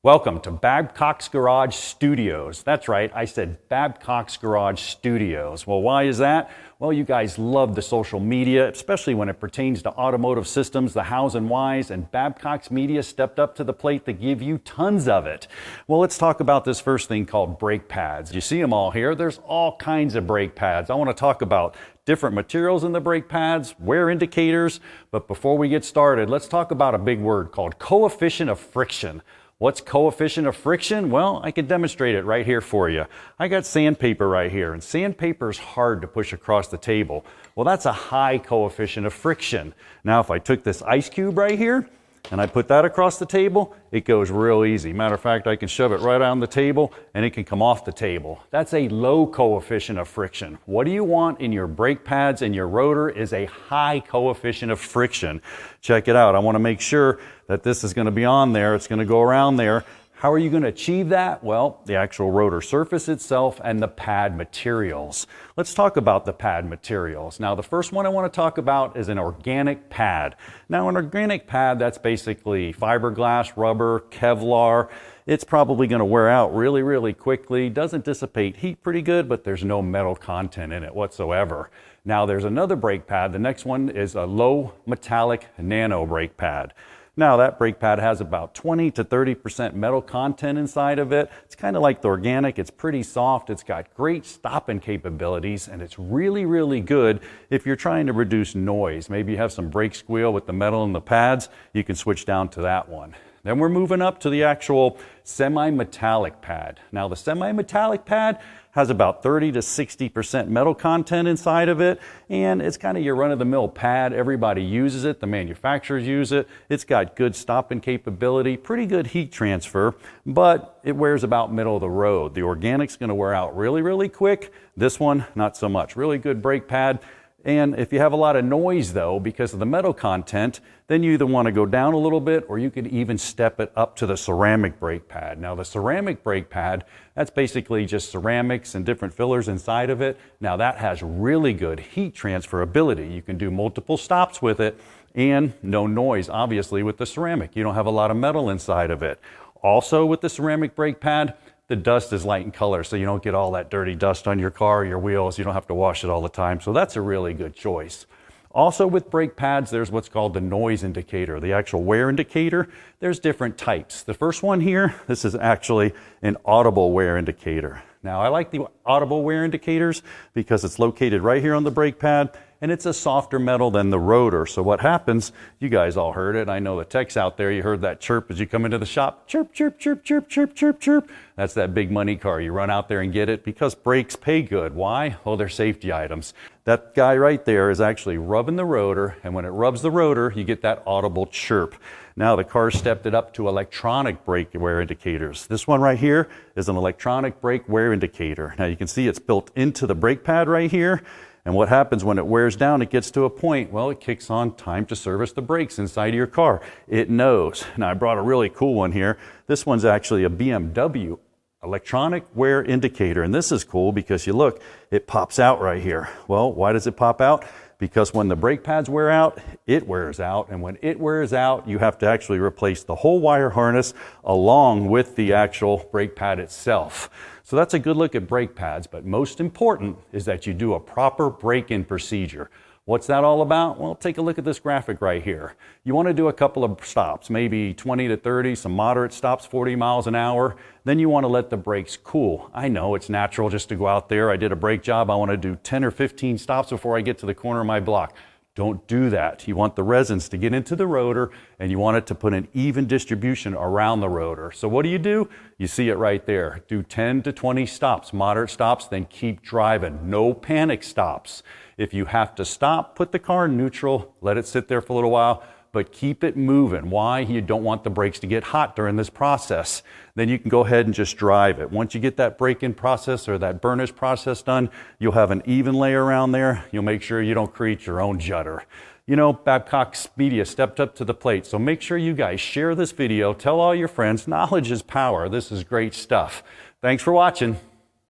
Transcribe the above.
Welcome to Babcox Garage Studios. That's right, I said Babcox Garage Studios. Well, why is that? Well, you guys love the social media, especially when it pertains to automotive systems, the hows and whys, and Babcox Media stepped up to the plate to give you tons of it. Well, let's talk about this first thing called brake pads. You see them all here. There's all kinds of brake pads. I want to talk about different materials in the brake pads, wear indicators, but before we get started, let's talk about a big word called coefficient of friction. What's coefficient of friction? Well, I can demonstrate it right here for you. I got sandpaper right here, and sandpaper is hard to push across the table. Well, that's a high coefficient of friction. Now, if I took this ice cube right here, and I put that across the table, it goes real easy. Matter of fact, I can shove it right on the table and it can come off the table. That's a low coefficient of friction. What do you want in your brake pads and your rotor is a high coefficient of friction. Check it out. I want to make sure that this is going to be on there. It's going to go around there. How are you going to achieve that? Well, the actual rotor surface itself and the pad materials. Let's talk about the pad materials. Now, the first one I want to talk about is an organic pad. Now, an organic pad, that's basically fiberglass, rubber, Kevlar. It's probably going to wear out really, really quickly. Doesn't dissipate heat pretty good, but there's no metal content in it whatsoever. Now, there's another brake pad. The next one is a low metallic nano brake pad. Now that brake pad has about 20 to 30% metal content inside of it. It's kind of like the organic. It's pretty soft. It's got great stopping capabilities, and it's really, really good if you're trying to reduce noise. Maybe you have some brake squeal with the metal in the pads. You can switch down to that one. Then we're moving up to the actual semi-metallic pad. Now the semi-metallic pad has about 30 to 60% metal content inside of it, and it's kind of your run-of-the-mill pad. Everybody uses it. The manufacturers use it. It's got good stopping capability, pretty good heat transfer, but it wears about middle of the road. The organic's going to wear out really, really quick. This one, not so much. Really good brake pad. And if you have a lot of noise, though, because of the metal content, then you either want to go down a little bit or you could even step it up to the ceramic brake pad. Now, the ceramic brake pad, that's basically just ceramics and different fillers inside of it. Now, that has really good heat transferability. You can do multiple stops with it and no noise, obviously, with the ceramic. You don't have a lot of metal inside of it. Also, with the ceramic brake pad, the dust is light in color, so you don't get all that dirty dust on your car or your wheels. You don't have to wash it all the time, so that's a really good choice. Also with brake pads, there's what's called the noise indicator, the actual wear indicator. There's different types. The first one here, this is actually an audible wear indicator. Now, I like the audible wear indicators because it's located right here on the brake pad, and it's a softer metal than the rotor. So what happens, you guys all heard it. I know the techs out there, you heard that chirp as you come into the shop. Chirp, chirp, chirp, chirp, chirp, chirp, chirp. That's that big money car. You run out there and get it because brakes pay good. Why? Well, they're safety items. That guy right there is actually rubbing the rotor, and when it rubs the rotor, you get that audible chirp. Now the car stepped it up to electronic brake wear indicators. This one right here is an electronic brake wear indicator. Now you can see it's built into the brake pad right here. And what happens when it wears down, it gets to a point, well, it kicks on time to service the brakes inside of your car. It knows. Now I brought a really cool one here. This one's actually a BMW electronic wear indicator. And this is cool because you look, it pops out right here. Well, why does it pop out? Because when the brake pads wear out, it wears out. And when it wears out, you have to actually replace the whole wire harness along with the actual brake pad itself. So that's a good look at brake pads, but most important is that you do a proper break-in procedure. What's that all about? Well, take a look at this graphic right here. You want to do a couple of stops, maybe 20 to 30, some moderate stops, 40 miles an hour. Then you want to let the brakes cool. I know it's natural just to go out there. I did a brake job. I want to do 10 or 15 stops before I get to the corner of my block. Don't do that. You want the resins to get into the rotor, and you want it to put an even distribution around the rotor. So what do? You see it right there. Do 10 to 20 stops, moderate stops, then keep driving. No panic stops. If you have to stop, put the car in neutral, let it sit there for a little while, but keep it moving. Why? You don't want the brakes to get hot during this process. Then you can go ahead and just drive it. Once you get that break-in process or that burnish process done, you'll have an even layer around there. You'll make sure you don't create your own judder. You know, Babcox Media stepped up to the plate, so make sure you guys share this video. Tell all your friends. Knowledge is power. This is great stuff. Thanks for watching.